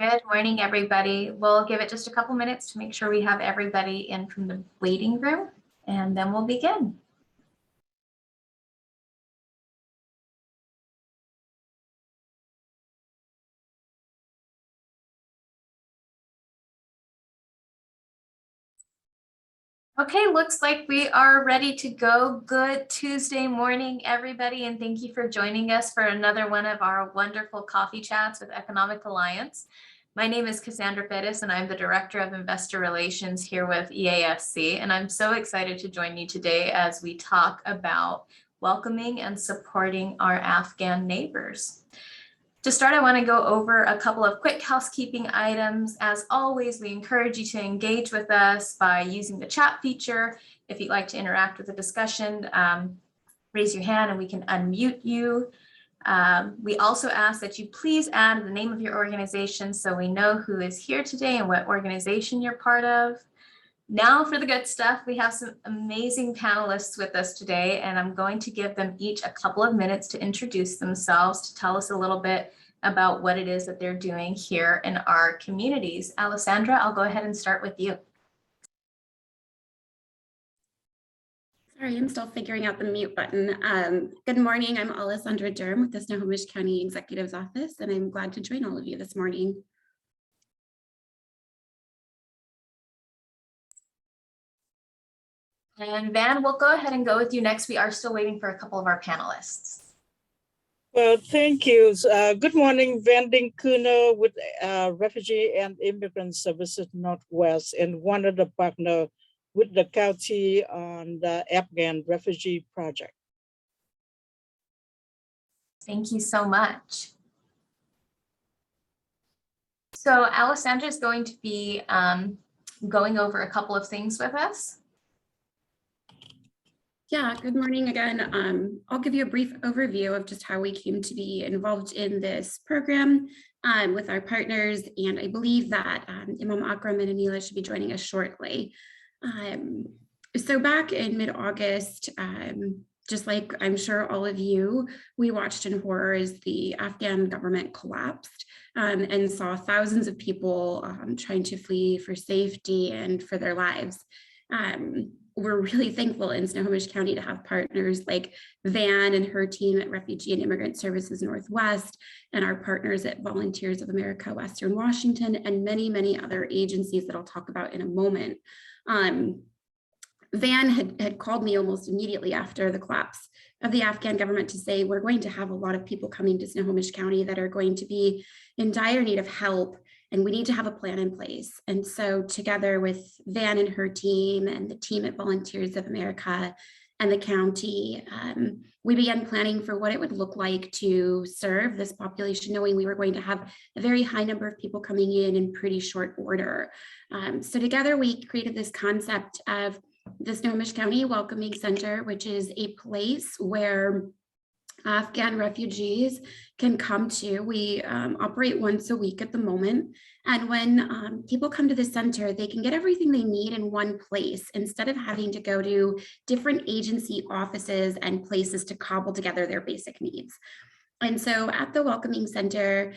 Good morning, everybody. We'll give it just a couple minutes to make sure we have everybody in from the waiting room, and then we'll begin. Okay, looks like we are ready to go. Good Tuesday morning, everybody, and thank you for joining us for another one of our wonderful coffee chats with Economic Alliance. My name is Cassandra Pettis, and I'm the Director of Investor Relations here with EASC, and I'm so excited to join you today as we talk about welcoming and supporting our Afghan neighbors. To start, I want to go over a couple of quick housekeeping items. As always, we encourage you to engage with us by using the chat feature. If you'd like to interact with the discussion, raise your hand and we can unmute you. We also ask that you please add the name of your organization so we know who is here today and what organization you're part of. Now for the good stuff, we have some amazing panelists with us today, and I'm going to give them each a couple of minutes to introduce themselves, to tell us a little bit about what it is that they're doing here in our communities. Alessandra, I'll go ahead and start with you. Sorry, I'm still figuring out the mute button. Good morning, I'm Alessandra Durham with the Snohomish County Executive's Office, and I'm glad to join all of you this morning. And Van, we'll go ahead and go with you next. We are still waiting for a couple of our panelists. Well, thank you. Good morning, Vending Kuno with Refugee and Immigrant Services Northwest, and one of the partner with the county on the Afghan refugee project. Thank you so much. So Alessandra is going to be going over a couple of things with us. Yeah, good morning again. I'll give you a brief overview of just how we came to be involved in this program with our partners, and I believe that Imam Akram and Aneelah should be joining us shortly. So back in mid-August, just like I'm sure all of you, we watched in horror as the Afghan government collapsed and saw thousands of people trying to flee for safety and for their lives. We're really thankful in Snohomish County to have partners like Van and her team at Refugee and Immigrant Services Northwest, and our partners at Volunteers of America Western Washington, and many, many other agencies that I'll talk about in a moment. Van had called me almost immediately after the collapse of the Afghan government to say, we're going to have a lot of people coming to Snohomish County that are going to be in dire need of help, and we need to have a plan in place. And so together with Van and her team and the team at Volunteers of America and the county, we began planning for what it would look like to serve this population, knowing we were going to have a very high number of people coming in pretty short order. So together we created this concept of the Snohomish County Welcoming Center, which is a place where Afghan refugees can come to. We operate once a week at the moment. And when people come to the center, they can get everything they need in one place instead of having to go to different agency offices and places to cobble together their basic needs. And so at the Welcoming Center,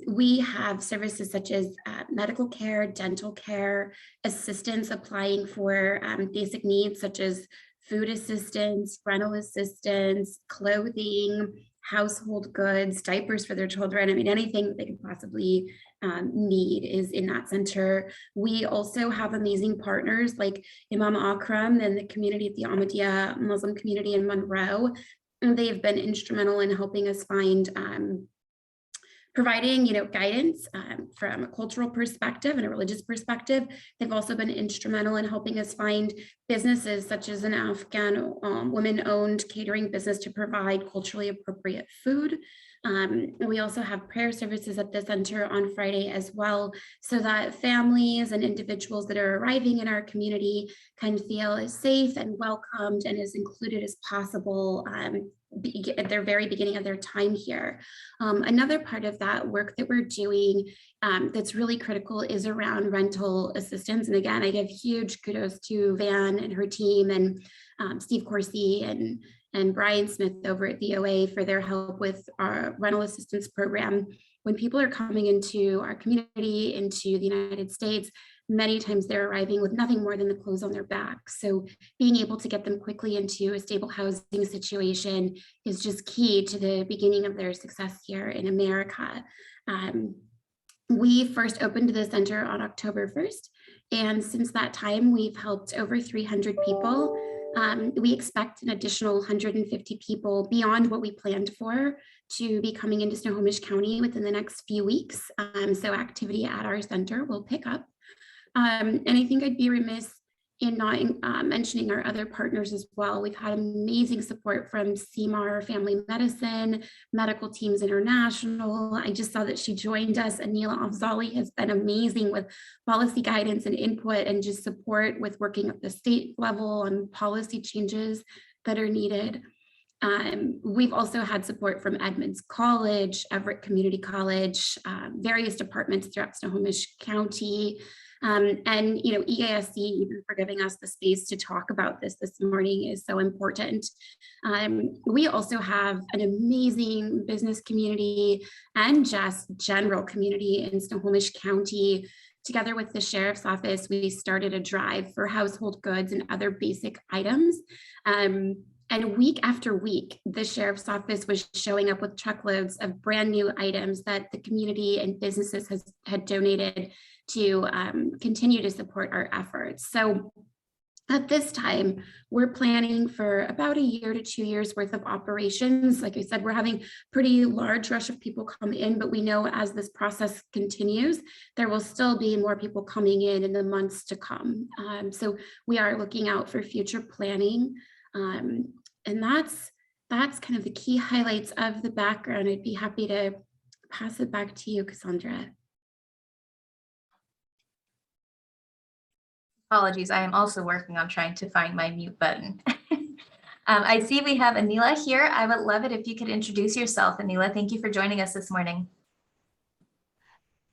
we have services such as medical care, dental care, assistance applying for basic needs such as food assistance, rental assistance, clothing, household goods, diapers for their children. I mean, anything that they could possibly need is in that center. We also have amazing partners like Imam Akram and the community at the Ahmadiyya Muslim Community in Monroe. And they've been instrumental in helping us find providing, guidance from a cultural perspective and a religious perspective. They've also been instrumental in helping us find businesses such as an Afghan women-owned catering business to provide culturally appropriate food. We also have prayer services at the center on Friday as well, so that families and individuals that are arriving in our community can feel as safe and welcomed and as included as possible at their very beginning of their time here. Another part of that work that we're doing that's really critical is around rental assistance. And again, I give huge kudos to Van and her team and Steve Corsi and Brian Smith over at VOA for their help with our rental assistance program. when people are coming into our community, into the United States, many times they're arriving with nothing more than the clothes on their back. So being able to get them quickly into a stable housing situation is just key to the beginning of their success here in America. We first opened the center on October 1st, and since that time, we've helped over 300 people. We expect an additional 150 people beyond what we planned for to be coming into Snohomish County within the next few weeks. So activity at our center will pick up. And I think I'd be remiss in not mentioning our other partners as well. We've had amazing support from CMAR Family Medicine, Medical Teams International. I just saw that she joined us. Aneelah Afzali has been amazing with policy guidance and input and just support with working at the state level on policy changes that are needed. We've also had support from Edmonds College, Everett Community College, various departments throughout Snohomish County, and EASC, even for giving us the space to talk about this morning, is so important. We also have an amazing business community and just general community in Snohomish County. Together with the Sheriff's Office, we started a drive for household goods and other basic items. And week after week, the Sheriff's Office was showing up with truckloads of brand new items that the community and businesses had donated to continue to support our efforts. So at this time, we're planning for about 1 year to 2 years worth of operations. Like I said, we're having pretty large rush of people come in, but we know as this process continues, there will still be more people coming in the months to come. So we are looking out for future planning. And that's kind of the key highlights of the background. I'd be happy to pass it back to you, Cassandra. Apologies, I am also working on trying to find my mute button. I see we have Aneelah here. I would love it if you could introduce yourself, Aneelah. Thank you for joining us this morning.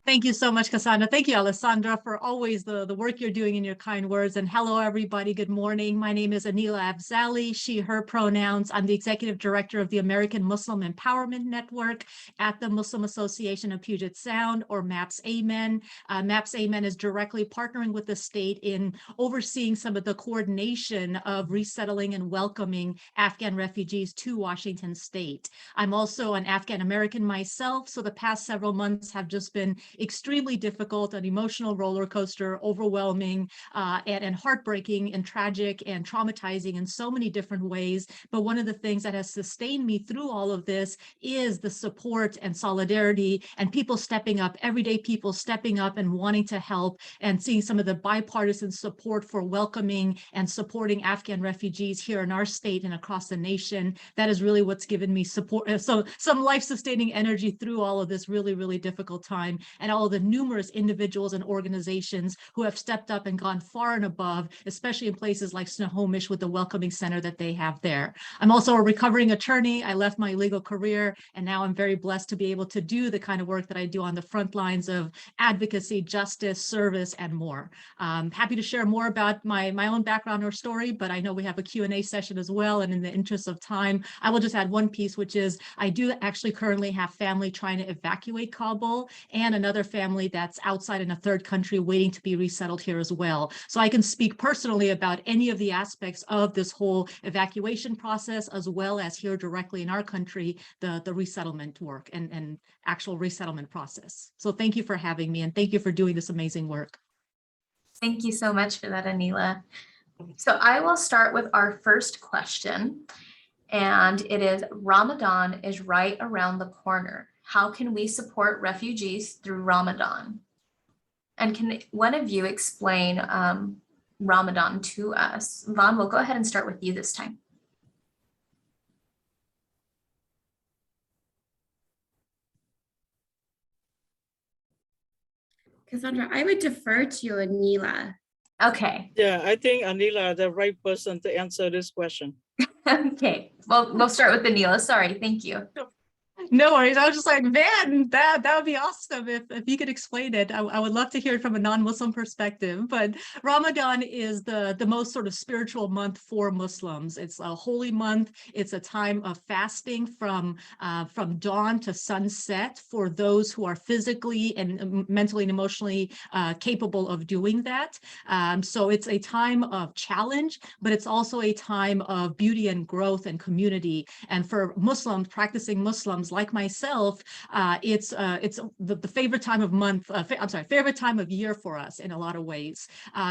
Thank you so much, Cassandra. Thank you, Alessandra, for always the work you're doing in your kind words. And hello, everybody. Good morning. My name is Aneelah Afzali, she, her pronouns. I'm the Executive Director of the American Muslim Empowerment Network at the Muslim Association of Puget Sound, or MAPS Amen. MAPS Amen is directly partnering with the state in overseeing some of the coordination of resettling and welcoming Afghan refugees to Washington State. I'm also an Afghan American myself, so the past several months have just been extremely difficult, an emotional roller coaster, overwhelming, and heartbreaking and tragic and traumatizing in so many different ways. But one of the things that has sustained me through all of this is the support and solidarity and people stepping up, everyday people stepping up and wanting to help, and seeing some of the bipartisan support for welcoming and supporting Afghan refugees here in our state and across the nation. That is really what's given me support, so some life-sustaining energy through all of this really, really difficult time. And all of the numerous individuals and organizations who have stepped up and gone far and above, especially in places like Snohomish with the welcoming center that they have there. I'm also a recovering attorney. I left my legal career, and now I'm very blessed to be able to do the kind of work that I do on the front lines of advocacy, justice, service, and more. Happy to share more about my own background or story, but I know we have a Q&A session as well. And in the interest of time, I will just add one piece, which is I do actually currently have family trying to evacuate Kabul, and another family that's outside in a third country waiting to be resettled here as well. So I can speak personally about any of the aspects of this whole evacuation process, as well as here directly in our country, the resettlement work and actual resettlement process. So thank you for having me, and thank you for doing this amazing work. Thank you so much for that, Aneelah. So I will start with our first question, and it is: Ramadan is right around the corner. How can we support refugees through Ramadan? And can one of you explain Ramadan to us? Vaughn, we'll go ahead and start with you this time. Cassandra, I would defer to Aneelah. Okay. Yeah, I think Aneelah is the right person to answer this question. Okay, well, we'll start with Aneelah. Sorry, thank you. No worries. I was just like, man, that would be awesome if you could explain it. I would love to hear it from a non-Muslim perspective. But Ramadan is the most sort of spiritual month for Muslims. It's a holy month. It's a time of fasting from dawn to sunset for those who are physically and mentally and emotionally capable of doing that. So it's a time of challenge, but it's also a time of beauty and growth and community. And for Muslims, practicing Muslims like myself, it's the favorite time of month, favorite time of year for us in a lot of ways,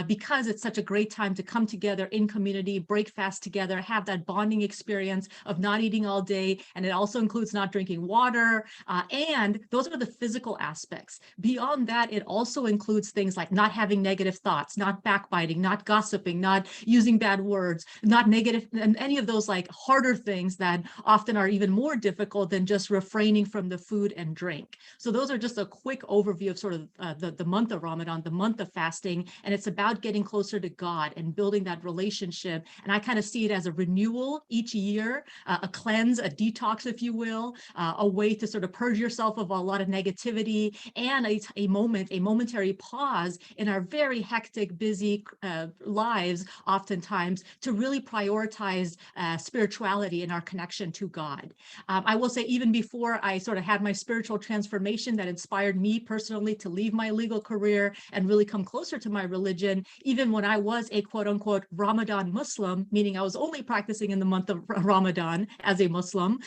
because it's such a great time to come together in community, break fast together, have that bonding experience of not eating all day. And it also includes not drinking water. And those are the physical aspects. Beyond that, it also includes things like not having negative thoughts, not backbiting, not gossiping, not using bad words, not negative, and any of those like harder things that often are even more difficult than just refraining from the food and drink. So those are just a quick overview of sort of the month of Ramadan, the month of fasting, and it's about getting closer to God and building that relationship. And I kind of see it as a renewal each year, a cleanse, a detox, if you will, a way to sort of purge yourself of a lot of negativity, and a momentary pause in our very hectic, busy lives, oftentimes, to really prioritize spirituality and our connection to God. I will say, even before I sort of had my spiritual transformation that inspired me personally to leave my legal career and really come closer to my religion, even when I was a quote unquote Ramadan Muslim, meaning I was only practicing in the month of Ramadan as a Muslim,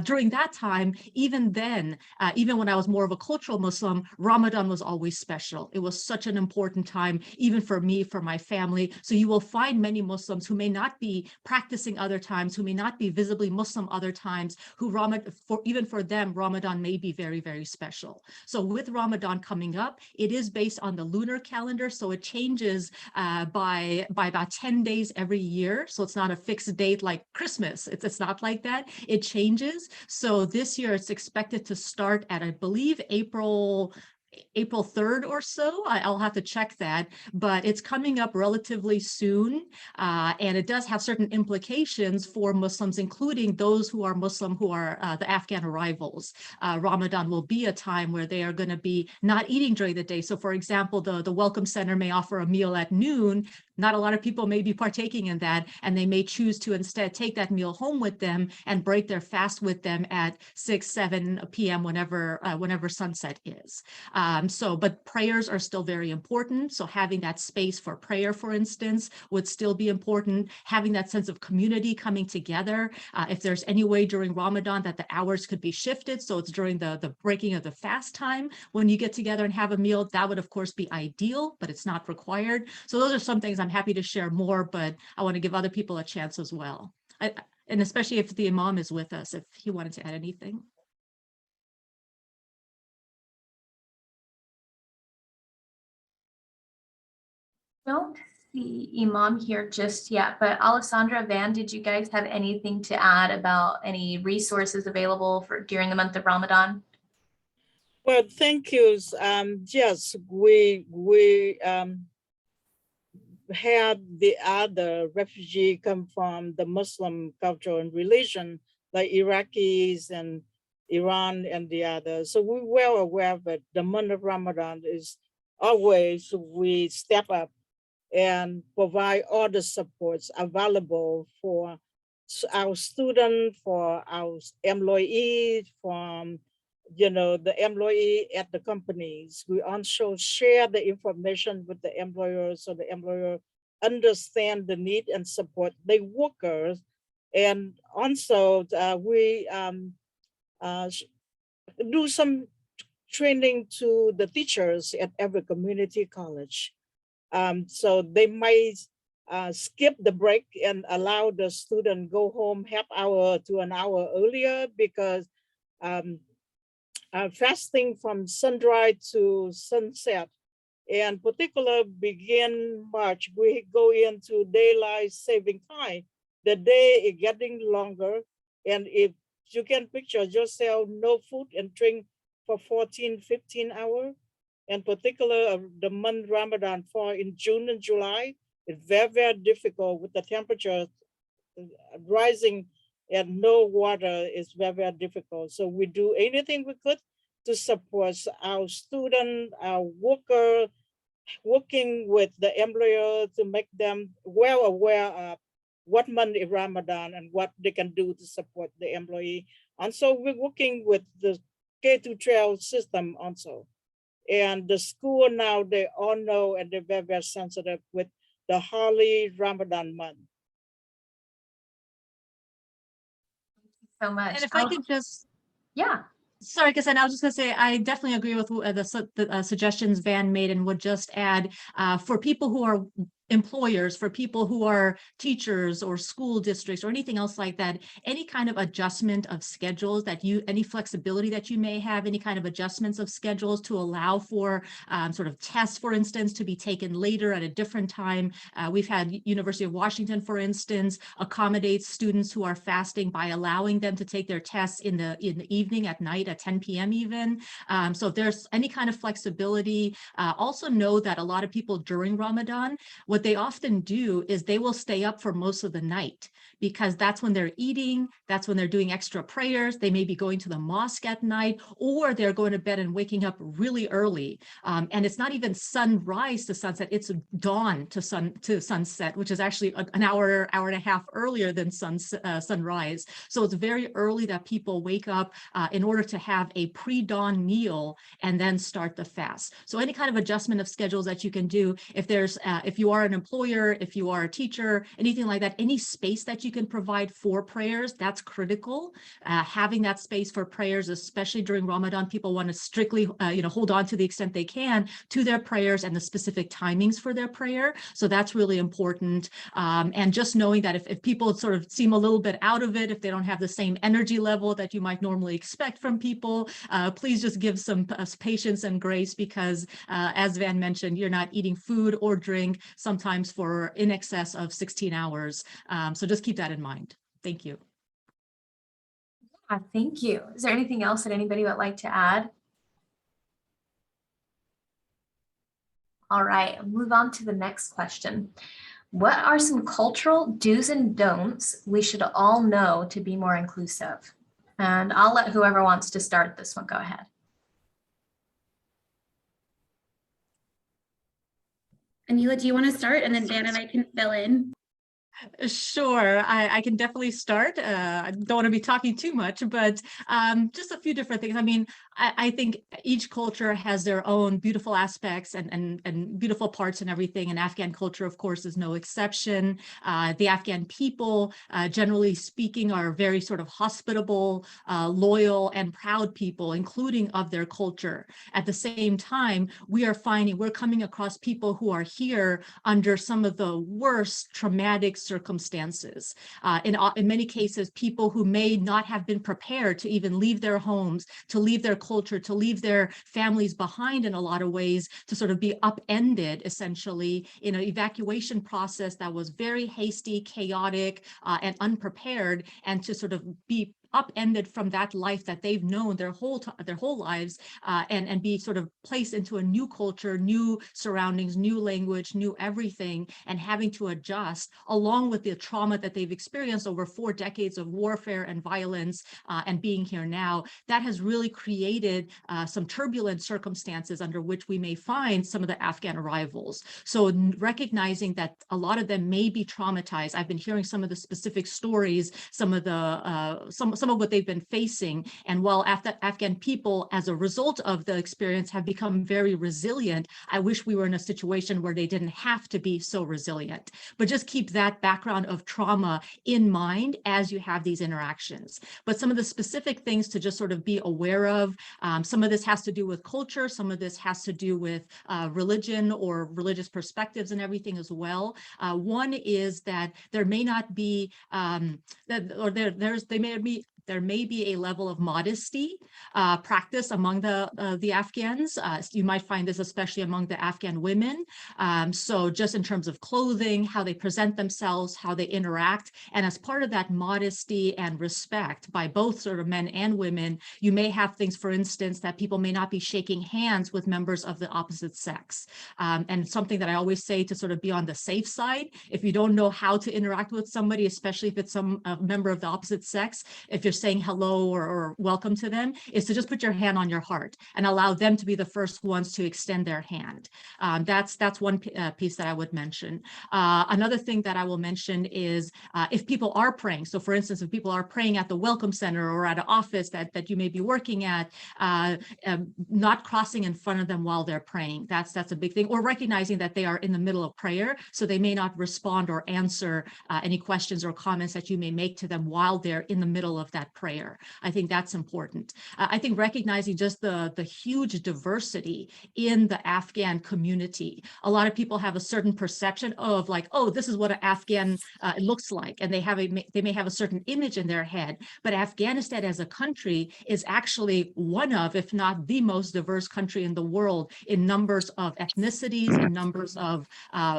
during that time, even then, even when I was more of a cultural Muslim, Ramadan was always special. It was such an important time, even for me, for my family. So you will find many Muslims who may not be practicing other times, who may not be visibly Muslim other times, who even for them, Ramadan may be very, very special. So with Ramadan coming up, it is based on the lunar calendar. So it changes by about 10 days every year. So it's not a fixed date like Christmas. It's not like that. It changes. So this year it's expected to start at, I believe, April 3rd or so. I'll have to check that, but it's coming up relatively soon. And it does have certain implications for Muslims, including those who are Muslim, who are the Afghan arrivals. Ramadan will be a time where they are going to be not eating during the day. So for example, the Welcome Center may offer a meal at noon. Not a lot of people may be partaking in that, and they may choose to instead take that meal home with them and break their fast with them at 6, 7 p.m. whenever sunset is. But prayers are still very important. So having that space for prayer, for instance, would still be important. Having that sense of community coming together. If there's any way during Ramadan that the hours could be shifted, so it's during the breaking of the fast time when you get together and have a meal, that would of course be ideal, but it's not required. So those are some things I'm happy to share more, but I want to give other people a chance as well. And especially if the Imam is with us, if he wanted to add anything. Don't see Imam here just yet, but Alessandra, Van, did you guys have anything to add about any resources available for during the month of Ramadan? Well, thank you. Yes, we had the other refugee come from the Muslim culture and religion, like Iraqis and Iran and the others. So we're well aware that the month of Ramadan is always we step up and provide all the supports available for our students, for our employees, from the employee at the companies. We also share the information with the employers so the employer understand the need and support the workers. And also we do some training to the teachers at every community college. So they might skip the break and allow the student go home half hour to an hour earlier, because fasting from sunrise to sunset, and particular begin March, we go into daylight saving time. The day is getting longer, and if you can picture yourself, no food and drink for 14, 15 hours. In particular, the month Ramadan fall in June and July, it's very, very difficult with the temperature rising and no water is very, very difficult. So we do anything we could to support our student, our worker, working with the employer to make them well aware of what month is Ramadan and what they can do to support the employee. And so we're working with the K-12 system also. And the school now, they all know and they're very, very sensitive with the holy Ramadan month. So much. And if I could just, Yeah. sorry, Cassandra, I was just going to say, I definitely agree with the suggestions Van made, and would just add, for people who are employers, for people who are teachers or school districts or anything else like that, any kind of adjustment of schedules that any flexibility that you may have, any kind of adjustments of schedules to allow for sort of tests, for instance, to be taken later at a different time. We've had University of Washington, for instance, accommodates students who are fasting by allowing them to take their tests in the evening, at night, at 10 p.m. even. So if there's any kind of flexibility, also know that a lot of people during Ramadan, what they often do is they will stay up for most of the night, because that's when they're eating, that's when they're doing extra prayers. They may be going to the mosque at night, or they're going to bed and waking up really early. And it's not even sunrise to sunset, it's dawn to sunset, which is actually an hour and a half earlier than sunrise. So it's very early that people wake up in order to have a pre-dawn meal and then start the fast. So any kind of adjustment of schedules that you can do, if you are an employer, if you are a teacher, anything like that, any space that you can provide for prayers, that's critical. Having that space for prayers, especially during Ramadan, people want to strictly, hold on to the extent they can to their prayers and the specific timings for their prayer. So that's really important. And just knowing that if people sort of seem a little bit out of it, if they don't have the same energy level that you might normally expect from people, please just give some patience and grace, because as Van mentioned, you're not eating food or drink sometimes for in excess of 16 hours. So just keep that in mind. Thank you. Thank you. Is there anything else that anybody would like to add? All right, move on to the next question. What are some cultural do's and don'ts we should all know to be more inclusive? And I'll let whoever wants to start this one go ahead. Aneelah, do you want to start? And then Dan and I can fill in. Sure, I can definitely start. I don't want to be talking too much, but just a few different things. I mean, I think each culture has their own beautiful aspects and beautiful parts and everything. And Afghan culture, of course, is no exception. The Afghan people, generally speaking, are very sort of hospitable, loyal, and proud people, including of their culture. At the same time, we're coming across people who are here under some of the worst traumatic circumstances. In many cases, people who may not have been prepared to even leave their homes, to leave their culture, to leave their families behind in a lot of ways, to sort of be upended essentially in an evacuation process that was very hasty, chaotic, and unprepared, and to sort of be upended from that life that they've known their whole lives, and be sort of placed into a new culture, new surroundings, new language, new everything, and having to adjust along with the trauma that they've experienced over 4 decades of warfare and violence, and being here now. That has really created some turbulent circumstances under which we may find some of the Afghan arrivals. So recognizing that a lot of them may be traumatized. I've been hearing some of the specific stories, some of what they've been facing. And while Afghan people, as a result of the experience, have become very resilient, I wish we were in a situation where they didn't have to be so resilient. But just keep that background of trauma in mind as you have these interactions. But some of the specific things to just sort of be aware of, some of this has to do with culture, some of this has to do with religion or religious perspectives and everything as well. One is that there may not be, they may be There may be a level of modesty practice among the Afghans. You might find this especially among the Afghan women. So just in terms of clothing, how they present themselves, how they interact, and as part of that modesty and respect by both sort of men and women, you may have things, for instance, that people may not be shaking hands with members of the opposite sex. And something that I always say to sort of be on the safe side, if you don't know how to interact with somebody, especially if it's a member of the opposite sex, if you're saying hello or welcome to them, is to just put your hand on your heart and allow them to be the first ones to extend their hand. That's one piece that I would mention. Another thing that I will mention is if people are praying. So for instance, if people are praying at the welcome center or at an office that you may be working at, not crossing in front of them while they're praying. That's a big thing. Or recognizing that they are in the middle of prayer, so they may not respond or answer any questions or comments that you may make to them while they're in the middle of that prayer. I think that's important. I think recognizing just the huge diversity in the Afghan community. A lot of people have a certain perception of like, oh, this is what an Afghan looks like, and they may have a certain image in their head. But Afghanistan as a country is actually one of, if not the most diverse country in the world in numbers of ethnicities, in numbers of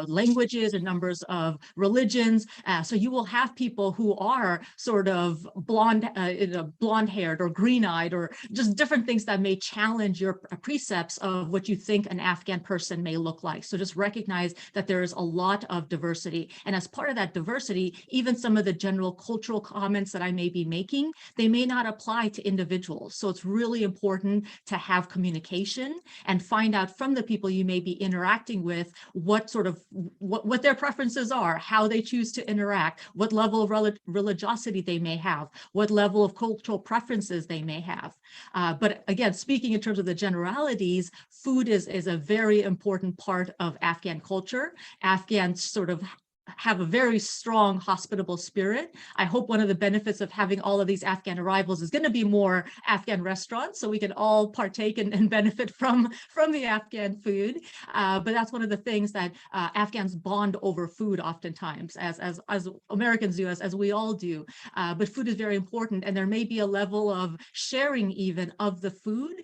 languages, in numbers of religions. So you will have people who are sort of blonde-haired or green-eyed or just different things that may challenge your precepts of what you think an Afghan person may look like. So just recognize that there is a lot of diversity. And as part of that diversity, even some of the general cultural comments that I may be making, they may not apply to individuals. So it's really important to have communication and find out from the people you may be interacting with what their preferences are, how they choose to interact, what level of religiosity they may have, what level of cultural preferences they may have. But again, speaking in terms of the generalities, food is a very important part of Afghan culture. Afghans sort of have a very strong hospitable spirit. I hope one of the benefits of having all of these Afghan arrivals is going to be more Afghan restaurants, so we can all partake and benefit from the Afghan food. But that's one of the things that Afghans bond over food oftentimes, as Americans do, as we all do. But food is very important, and there may be a level of sharing even of the food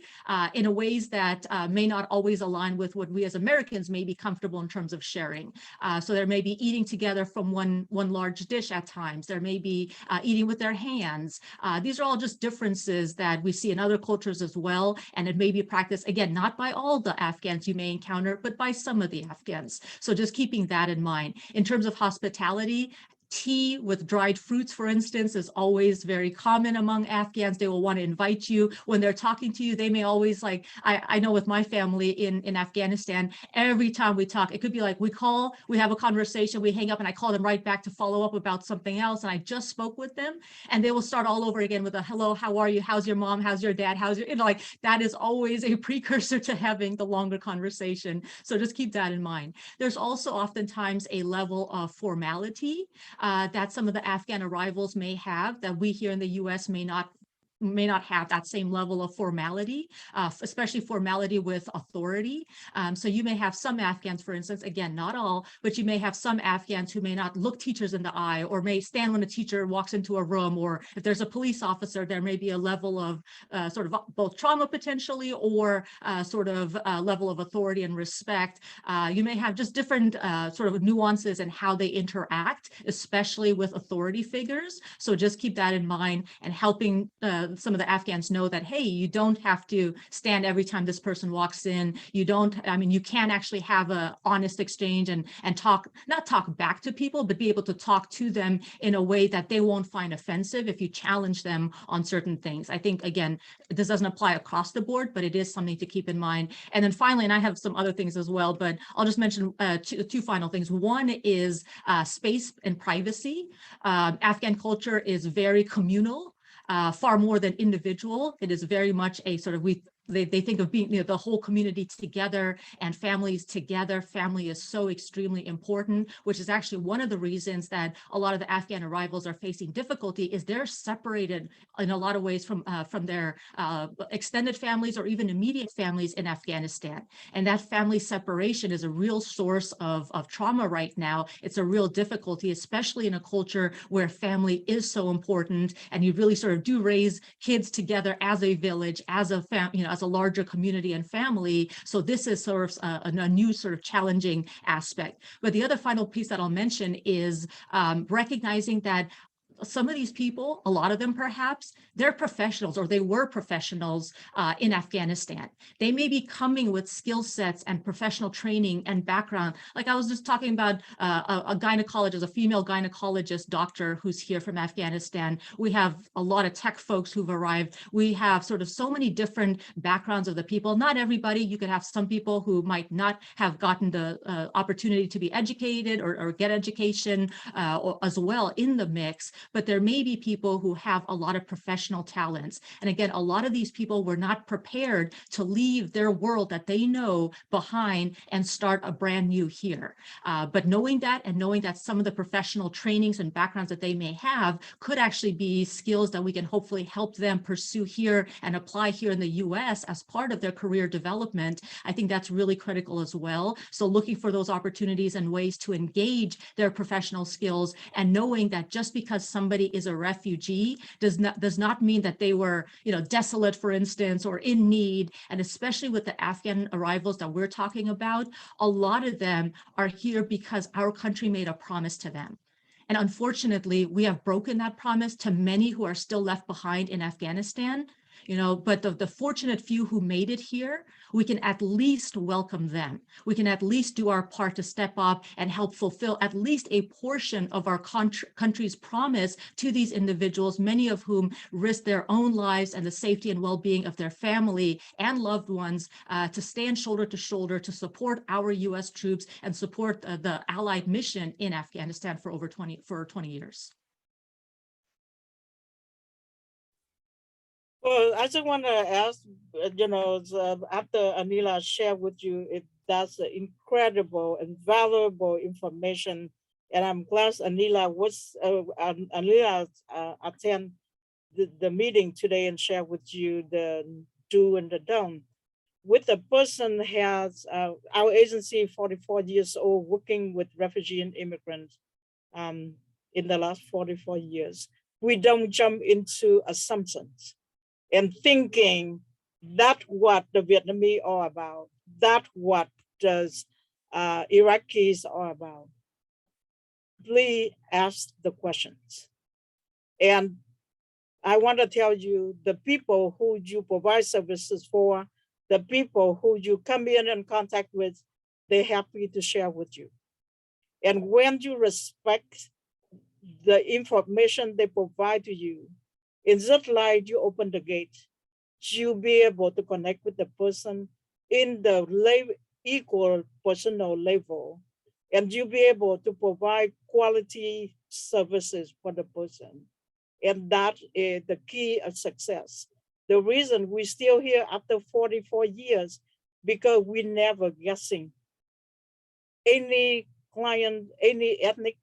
in ways that may not always align with what we as Americans may be comfortable in terms of sharing. So there may be eating together from one large dish at times. There may be eating with their hands. These are all just differences that we see in other cultures as well. And it may be practiced, again, not by all the Afghans you may encounter, but by some of the Afghans. So just keeping that in mind. In terms of hospitality, tea with dried fruits, for instance, is always very common among Afghans. They will want to invite you. When they're talking to you, they may always like, I know with my family in Afghanistan, every time we talk, it could be like we have a conversation, we hang up, and I call them right back to follow up about something else. And I just spoke with them, and they will start all over again with a hello, how are you? How's your mom? How's your dad? Like that is always a precursor to having the longer conversation. So just keep that in mind. There's also oftentimes a level of formality that some of the Afghan arrivals may have that we here in the US may not have that same level of formality, especially formality with authority. So you may have some Afghans, for instance, again, not all, but you may have some Afghans who may not look teachers in the eye or may stand when a teacher walks into a room, or if there's a police officer, there may be a level of sort of both trauma potentially or sort of level of authority and respect. You may have just different sort of nuances in how they interact, especially with authority figures. So just keep that in mind and helping some of the Afghans know that, hey, you don't have to stand every time this person walks in. You can actually have an honest exchange and not talk back to people, but be able to talk to them in a way that they won't find offensive if you challenge them on certain things. I think, again, this doesn't apply across the board, but it is something to keep in mind. And then finally, and I have some other things as well, but I'll just mention two final things. One is space and privacy. Afghan culture is very communal. Far more than individual. It is very much a sort of, they think of being, the whole community together and families together. Family is so extremely important, which is actually one of the reasons that a lot of the Afghan arrivals are facing difficulty, is they're separated in a lot of ways from their extended families or even immediate families in Afghanistan. And that family separation is a real source of trauma right now. It's a real difficulty, especially in a culture where family is so important, and you really sort of do raise kids together as a village, as a as a larger community and family. So this is sort of a new sort of challenging aspect. But the other final piece that I'll mention is recognizing that some of these people, a lot of them perhaps, they're professionals, or they were professionals in Afghanistan. They may be coming with skill sets and professional training and background. Like I was just talking about a gynecologist, a female gynecologist doctor who's here from Afghanistan. We have a lot of tech folks who've arrived. We have sort of so many different backgrounds of the people. Not everybody. You could have some people who might not have gotten the opportunity to be educated or get education as well in the mix. But there may be people who have a lot of professional talents. And again, a lot of these people were not prepared to leave their world that they know behind and start a brand new here. But knowing that, and knowing that some of the professional trainings and backgrounds that they may have could actually be skills that we can hopefully help them pursue here and apply here in the US as part of their career development, I think that's really critical as well. So looking for those opportunities and ways to engage their professional skills, and knowing that just because somebody is a refugee does not mean that they were, desolate, for instance, or in need. And especially with the Afghan arrivals that we're talking about, a lot of them are here because our country made a promise to them. And unfortunately, we have broken that promise to many who are still left behind in Afghanistan. But the fortunate few who made it here, we can at least welcome them. We can at least do our part to step up and help fulfill at least a portion of our country's promise to these individuals, many of whom risked their own lives and the safety and well-being of their family and loved ones to stand shoulder to shoulder to support our US troops and support the Allied mission in Afghanistan for over 20 years. Well, I just want to ask, after Aneelah shared with you, that's incredible and valuable information. And I'm glad Aneelah attend the meeting today and share with you the do and the don't. With a person has, our agency, 44 years old, working with refugee and immigrants in the last 44 years. We don't jump into assumptions and thinking that's what the Vietnamese are about, that's what the Iraqis are about. Please ask the questions. And I want to tell you, the people who you provide services for, the people who you come in contact with, they're happy to share with you. And when you respect the information they provide to you, it's just like you open the gate, you'll be able to connect with the person in the equal personal level, and you'll be able to provide quality services for the person. And that is the key of success. The reason we're still here after 44 years, because we never guessing any client, any ethnic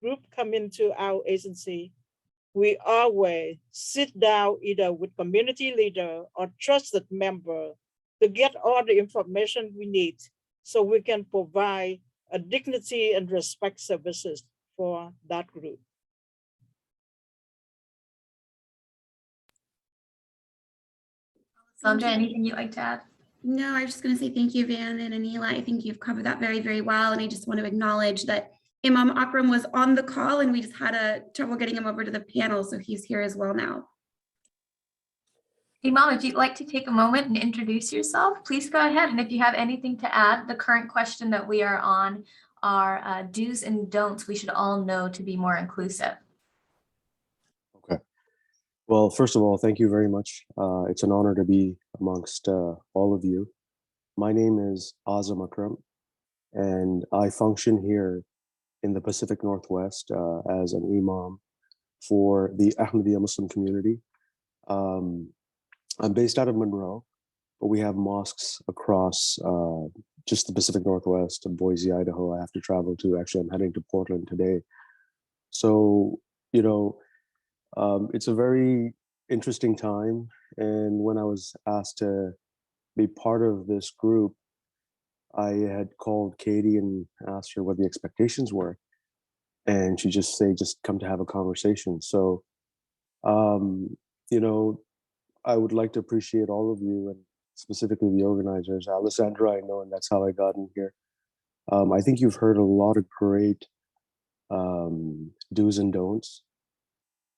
group come into our agency. We always sit down either with community leader or trusted member to get all the information we need so we can provide a dignity and respect services for that group. Sandra, anything you'd like to add? No, I was just going to say thank you, Van and Aneelah. I think you've covered that very, very well. And I just want to acknowledge that Imam Akram was on the call and we just had trouble getting him over to the panel. So he's here as well now. Imam, if you'd like to take a moment and introduce yourself, please go ahead. And if you have anything to add, the current question that we are on are do's and don'ts we should all know to be more inclusive. Okay. Well, first of all, thank you very much. It's an honor to be amongst all of you. My name is Azam Akram, and I function here in the Pacific Northwest as an imam for the Ahmadiyya Muslim community. I'm based out of Monroe, but we have mosques across just the Pacific Northwest and Boise, Idaho. I have to travel to. Actually, I'm heading to Portland today. So, it's a very interesting time. And when I was asked to be part of this group, I had called Katie and asked her what the expectations were. And she just come to have a conversation. So, um, I would like to appreciate all of you and specifically the organizers. Alessandra, I know, and that's how I got in here. I think you've heard a lot of great do's and don'ts.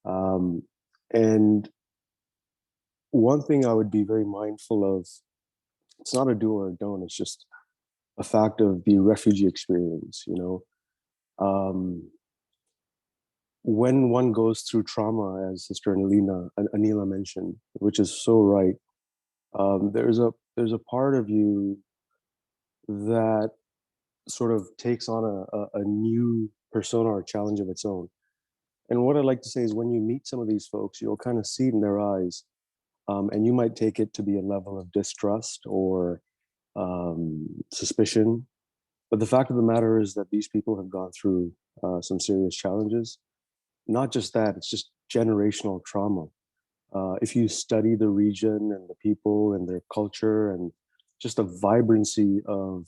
And one thing I would be very mindful of, it's not a do or a don't, it's just a fact of the refugee experience, when one goes through trauma, as Sister Aneelah mentioned, which is so right, there's a part of you that sort of takes on a new persona or challenge of its own. And what I'd like to say is when you meet some of these folks, you'll kind of see it in their eyes, and you might take it to be a level of distrust or suspicion. But the fact of the matter is that these people have gone through some serious challenges. Not just that, it's just generational trauma. If you study the region and the people and their culture and just the vibrancy of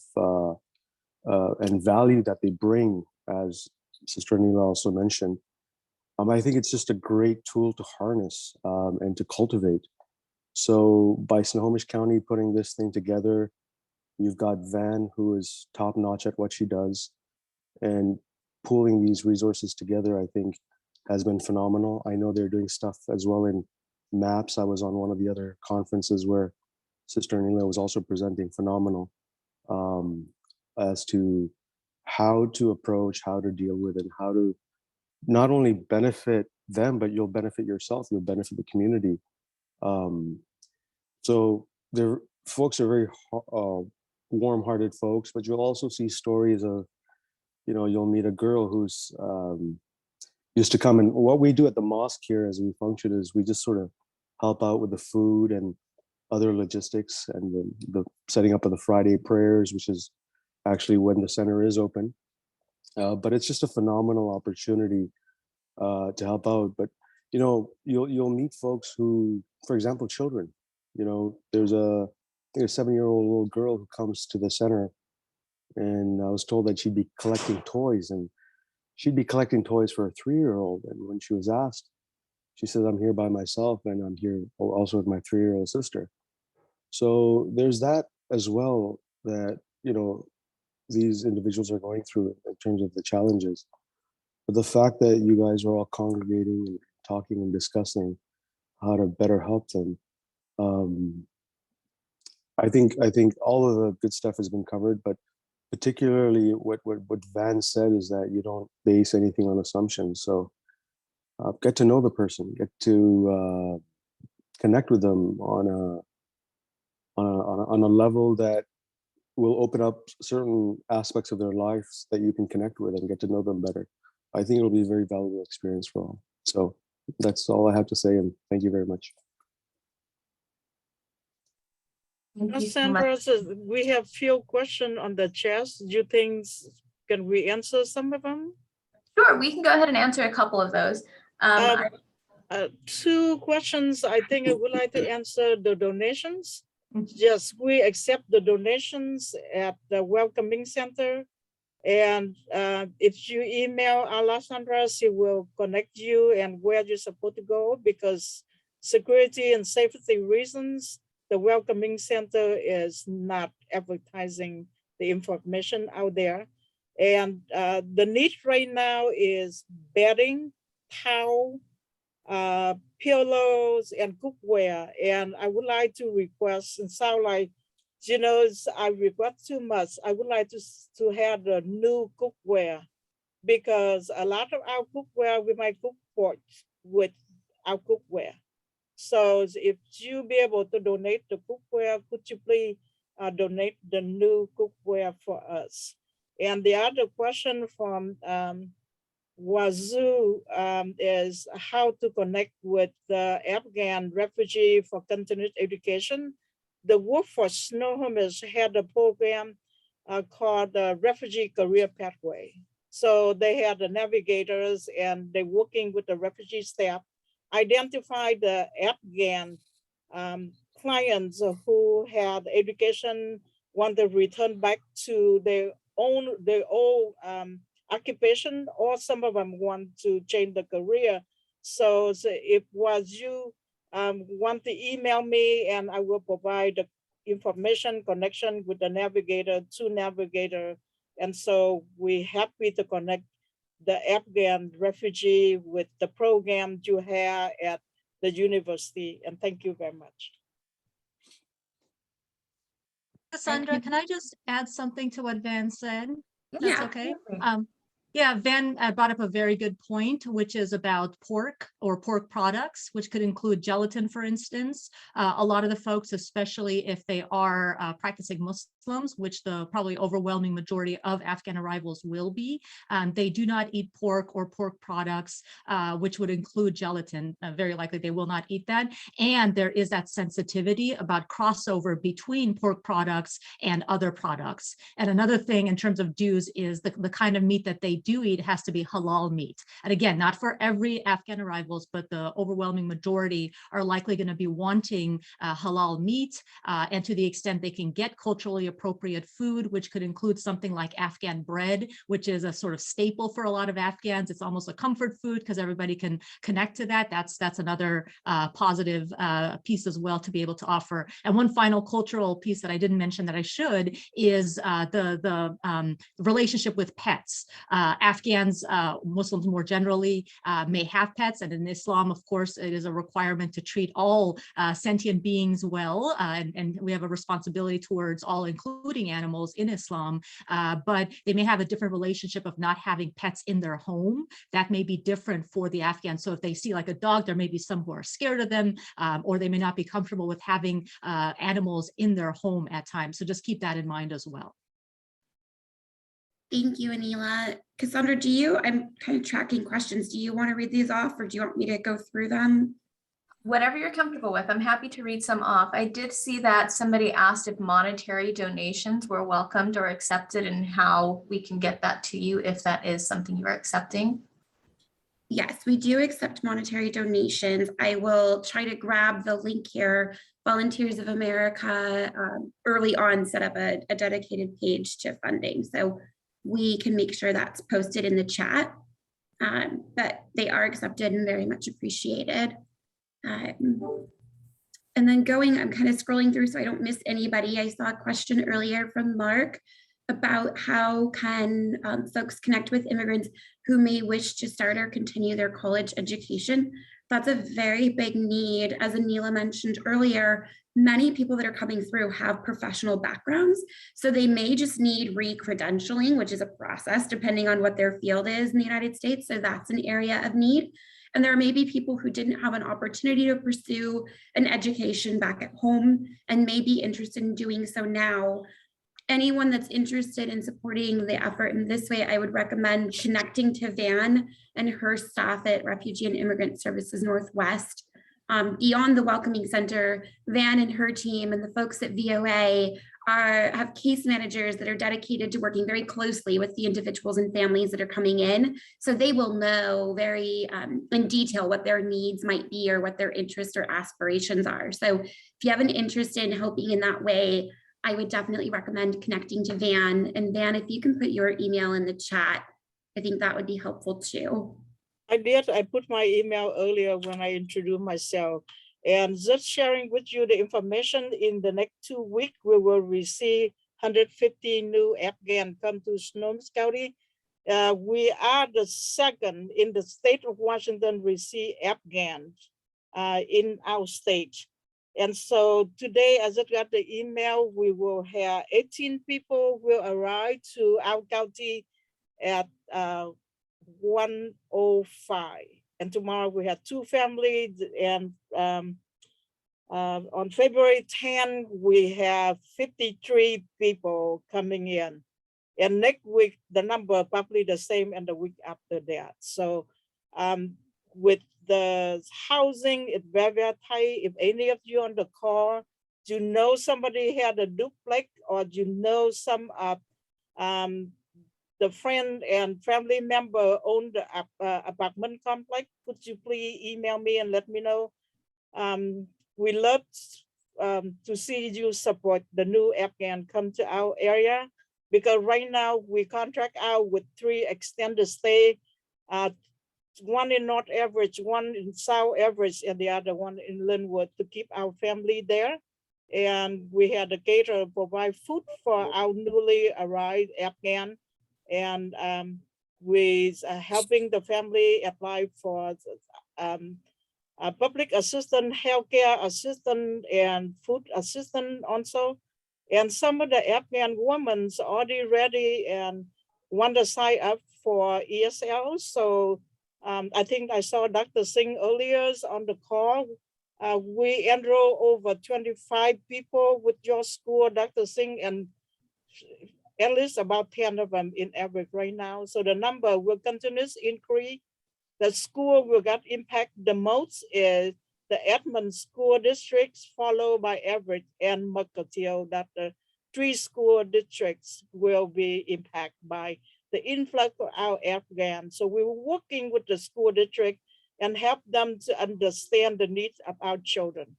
and value that they bring, as Sister Aneelah also mentioned, I think it's just a great tool to harness and to cultivate. So by Snohomish County putting this thing together, you've got Van, who is top notch at what she does, and pooling these resources together, I think, has been phenomenal. I know they're doing stuff as well in MAPS. I was on one of the other conferences where Sister Aneelah was also presenting, phenomenal, as to how to approach, how to deal with it, and how to not only benefit them, but you'll benefit yourself, you'll benefit the community. So there, folks are very warm-hearted folks, but you'll also see stories of, you'll meet a girl who's used to come, and what we do at the mosque here as we function is we just sort of help out with the food and other logistics and the setting up of the Friday prayers, which is actually when the center is open. But it's just a phenomenal opportunity to help out. But you'll meet folks who, for example, children. There's I think a 7-year-old little girl who comes to the center, and I was told that she'd be collecting toys, and she'd be collecting toys for a 3-year-old. And when she was asked, she says, "I'm here by myself, and I'm here also with my 3-year-old sister." So there's that as well that these individuals are going through in terms of the challenges. But the fact that you guys are all congregating and talking and discussing how to better help them, I think all of the good stuff has been covered. But particularly what Van said is that you don't base anything on assumptions. So get to know the person, get to connect with them on a level that will open up certain aspects of their lives that you can connect with and get to know them better. I think it'll be a very valuable experience for all. So that's all I have to say, and thank you very much. Thank you so much. Alessandra, we have few questions on the chat. Do you think, can we answer some of them? Sure, we can go ahead and answer a couple of those. 2 questions. I think I would like to answer the donations. Mhm. Yes, we accept the donations at the Welcoming Center. And if you email Alessandra, she will connect you and where you're supposed to go, because security and safety reasons, the Welcoming Center is not advertising the information out there. And the need right now is bedding, towel, pillows, and cookware. And I would like to request, and sound like, I regret too much. I would like to have the new cookware, because a lot of our cookware, we might cook pork with our cookware. So if you be able to donate the cookware, could you please donate the new cookware for us? And the other question from Wazoo is how to connect with the Afghan refugee for continued education. The Workforce Snohomish had a program called the Refugee Career Pathway. So they had the navigators and they're working with the refugee staff, identify the Afghan clients who had education, want to return back to their old occupation, or some of them want to change the career. So if was you want to email me, and I will provide the information connection with the navigator to navigator. And so we're happy to connect the Afghan refugee with the program you have at the university. And thank you very much. Cassandra, can I just add something to what Van said? That's Yeah. okay. Yeah, Van brought up a very good point, which is about pork or pork products, which could include gelatin, for instance. A lot of the folks, especially if they are practicing Muslims, which the probably overwhelming majority of Afghan arrivals will be, they do not eat pork or pork products, which would include gelatin. Very likely they will not eat that. And there is that sensitivity about crossover between pork products and other products. And another thing in terms of dues is the kind of meat that they do eat has to be halal meat. And again, not for every Afghan arrivals, but the overwhelming majority are likely going to be wanting halal meat. And to the extent they can get culturally appropriate food, which could include something like Afghan bread, which is a sort of staple for a lot of Afghans. It's almost a comfort food because everybody can connect to that. That's another positive piece as well to be able to offer. And one final cultural piece that I didn't mention that I should is the relationship with pets. Afghans, Muslims more generally, may have pets, and in Islam, of course, it is a requirement to treat all sentient beings well, and we have a responsibility towards all, including animals in Islam, but they may have a different relationship of not having pets in their home. That may be different for the Afghans. So if they see like a dog, there may be some who are scared of them, or they may not be comfortable with having animals in their home at times. So just keep that in mind as well. Thank you, Aneelah. Cassandra, I'm kind of tracking questions. Do you want to read these off, or do you want me to go through them? Whatever you're comfortable with. I'm happy to read some off. I did see that somebody asked if monetary donations were welcomed or accepted and how we can get that to you if that is something you're accepting. Yes, we do accept monetary donations. I will try to grab the link here. Volunteers of America early on set up a dedicated page to funding. So we can make sure that's posted in the chat, but they are accepted and very much appreciated. And then I'm kind of scrolling through so I don't miss anybody. I saw a question earlier from Mark about how can folks connect with immigrants who may wish to start or continue their college education. That's a very big need. As Aneelah mentioned earlier, many people that are coming through have professional backgrounds, so they may just need re-credentialing, which is a process depending on what their field is in the United States. So that's an area of need. And there may be people who didn't have an opportunity to pursue an education back at home and may be interested in doing so now. Anyone that's interested in supporting the effort in this way, I would recommend connecting to Van and her staff at Refugee and Immigrant Services Northwest. Beyond the Welcoming Center, Van and her team and the folks at VOA have case managers that are dedicated to working very closely with the individuals and families that are coming in. So they will know very in detail what their needs might be or what their interests or aspirations are. So if you have an interest in helping in that way, I would definitely recommend connecting to Van. And Van, if you can put your email in the chat, I think that would be helpful too. I did. I put my email earlier when I introduced myself. And just sharing with you the information, in the next 2 weeks, we will receive 150 new Afghan come to Snohomish County. We are the second in the state of Washington receive Afghans in our state. And so today, as I got the email, we will have 18 people will arrive to our county at 1:05. And tomorrow we have 2 families. And on February 10, we have 53 people coming in. And next week, the number probably the same, and the week after that. So with the housing, it's very, very tight. If any of you on the call, do you know somebody had a duplex, or do you know some of the friend and family member own the apartment complex? Could you please email me and let me know? We love to see you support the new Afghan come to our area, because right now we contract out with 3 extended stay, one in North Everett, one in South Everett, and the other one in Linwood, to keep our family there. And we had a caterer provide food for our newly arrived Afghan, and we helping the family apply for public assistant, healthcare assistant, and food assistant also. And some of the Afghan women are already ready and want to sign up for ESL. So I think I saw Dr. Singh earlier on the call. We enroll over 25 people with your school, Dr. Singh, and at least about 10 of them in average right now. So the number will continue to increase. The school will get impact the most is the Edmond school districts, followed by Everett and Mukilteo, that the 3 school districts will be impacted by the influx of our Afghans. So we were working with the school district and help them to understand the needs of our children.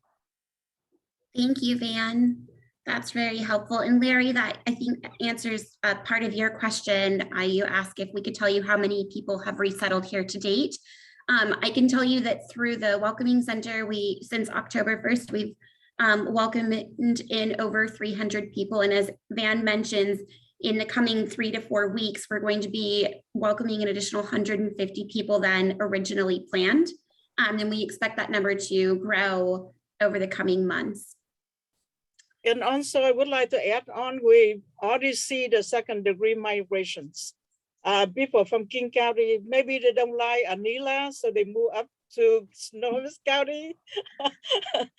Thank you, Van. That's very helpful. And Larry, that I think answers part of your question. You asked if we could tell you how many people have resettled here to date. I can tell you that through the Welcoming Center, since October 1st, we've welcomed in over 300 people. And as Van mentions, in the coming 3 to 4 weeks, we're going to be welcoming an additional 150 people than originally planned. And we expect that number to grow over the coming months. And also, I would like to add on, we already see the second-degree migrations. People from King County, maybe they don't like Aneelah, so they move up to Snohomish County.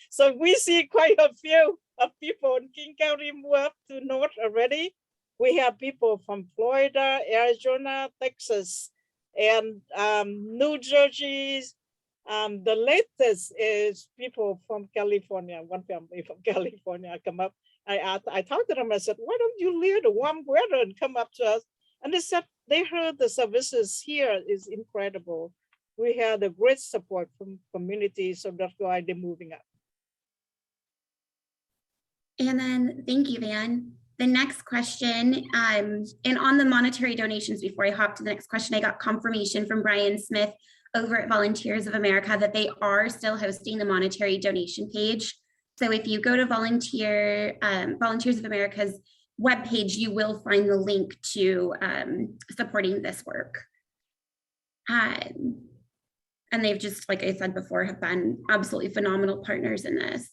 So we see quite a few of people in King County move up to North already. We have people from Florida, Arizona, Texas, and New Jersey. The latest is people from California, one family from California come up. I talked to them, I said, why don't you leave the warm weather and come up to us? And they said, they heard the services here is incredible. We had a great support from community, so that's why they're moving up. And then, thank you, Van. The next question, and on the monetary donations, before I hop to the next question, I got confirmation from Brian Smith over at Volunteers of America that they are still hosting the monetary donation page. So if you go to Volunteers of America's webpage, you will find the link to supporting this work. And they've just, like I said before, have been absolutely phenomenal partners in this.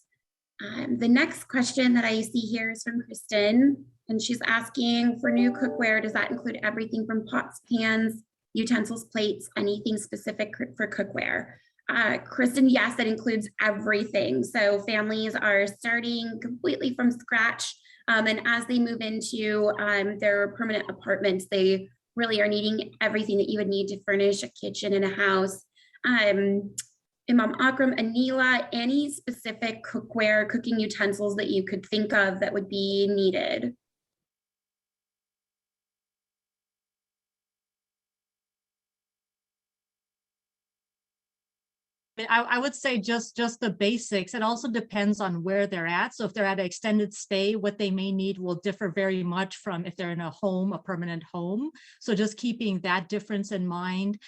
The next question that I see here is from Kristen, and she's asking, for new cookware, does that include everything from pots, pans, utensils, plates, anything specific for cookware? Kristen, yes, that includes everything. So families are starting completely from scratch. And as they move into their permanent apartments, they really are needing everything that you would need to furnish a kitchen and a house. Imam Akram, Aneelah, any specific cookware, cooking utensils that you could think of that would be needed? I would say just the basics. It also depends on where they're at. So if they're at an extended stay, what they may need will differ very much from if they're in a home, a permanent home. So just keeping that difference in mind.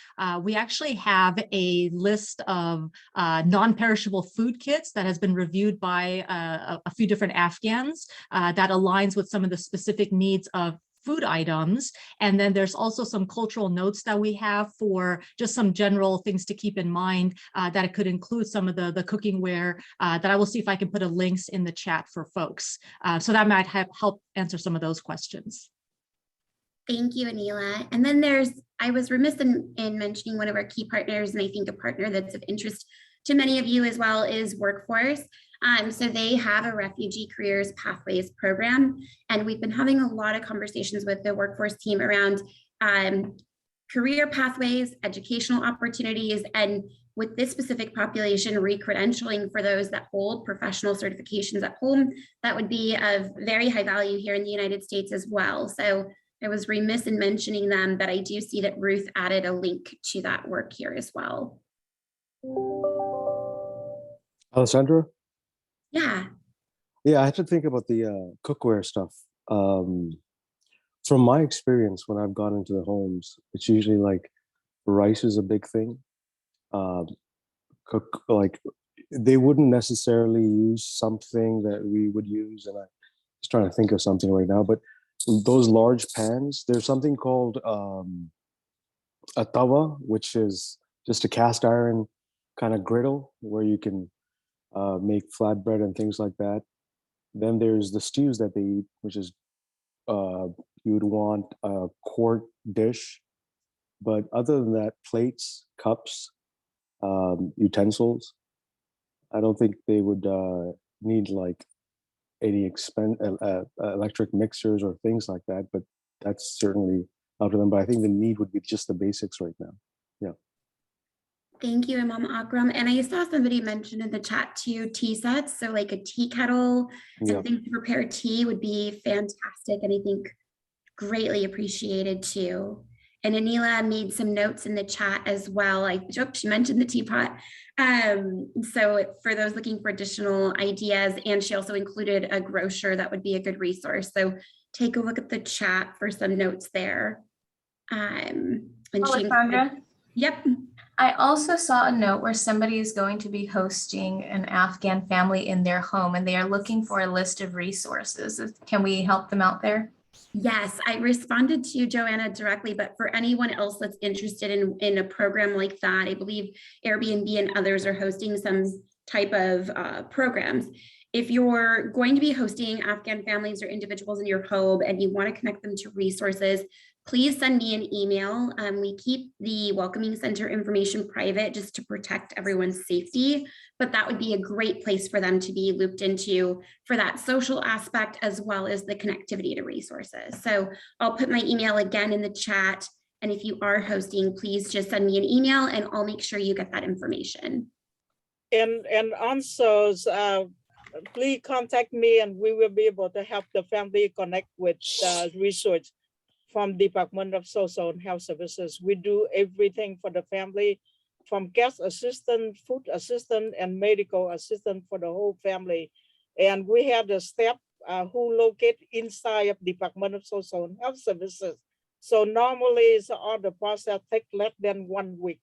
We actually have a list of non-perishable food kits that has been reviewed by a few different Afghans that aligns with some of the specific needs of food items. And then there's also some cultural notes that we have for just some general things to keep in mind that it could include some of the cooking ware that I will see if I can put a links in the chat for folks. So that might help answer some of those questions. Thank you, Aneelah. And then I was remiss in mentioning one of our key partners, and I think a partner that's of interest to many of you as well is Workforce. So they have a Refugee Careers Pathways program, and we've been having a lot of conversations with the workforce team around career pathways, educational opportunities, and with this specific population, re-credentialing for those that hold professional certifications at home, that would be of very high value here in the United States as well. So I was remiss in mentioning them, but I do see that Ruth added a link to that work here as well. Alessandra? Yeah. Yeah, I had to think about the cookware stuff. From my experience, when I've gone into the homes, it's usually like rice is a big thing. Like they wouldn't necessarily use something that we would use, and I'm just trying to think of something right now, but those large pans, there's something called a tawa, which is just a cast iron kind of griddle where you can make flatbread and things like that. Then there's the stews that they eat, which is you would want a quart dish. But other than that, plates, cups, utensils, I don't think they would need like any electric mixers or things like that. But that's certainly up to them. But I think the need would be just the basics right now. Yeah. Thank you, Imam Akram. And I saw somebody mention in the chat too, tea sets. So like a tea kettle and things to prepare tea would be fantastic. And I think greatly appreciated too. And Aneelah made some notes in the chat as well. She mentioned the teapot. So for those looking for additional ideas, and she also included a grocer that would be a good resource. So take a look at the chat for some notes there. And Alessandra? Yep. I also saw a note where somebody is going to be hosting an Afghan family in their home, and they are looking for a list of resources. Can we help them out there? Yes, I responded to Joanna directly, but for anyone else that's interested in a program like that, I believe Airbnb and others are hosting some type of programs. If you're going to be hosting Afghan families or individuals in your home and you want to connect them to resources, please send me an email. We keep the Welcoming Center information private just to protect everyone's safety, but that would be a great place for them to be looped into for that social aspect as well as the connectivity to resources. So I'll put my email again in the chat. And if you are hosting, please just send me an email and I'll make sure you get that information. And also, please contact me and we will be able to help the family connect with resource from Department of Social and Health Services. We do everything for the family, from guest assistant, food assistant, and medical assistant for the whole family. And we have the staff who locate inside of Department of Social and Health Services. So normally all the process take less than 1 week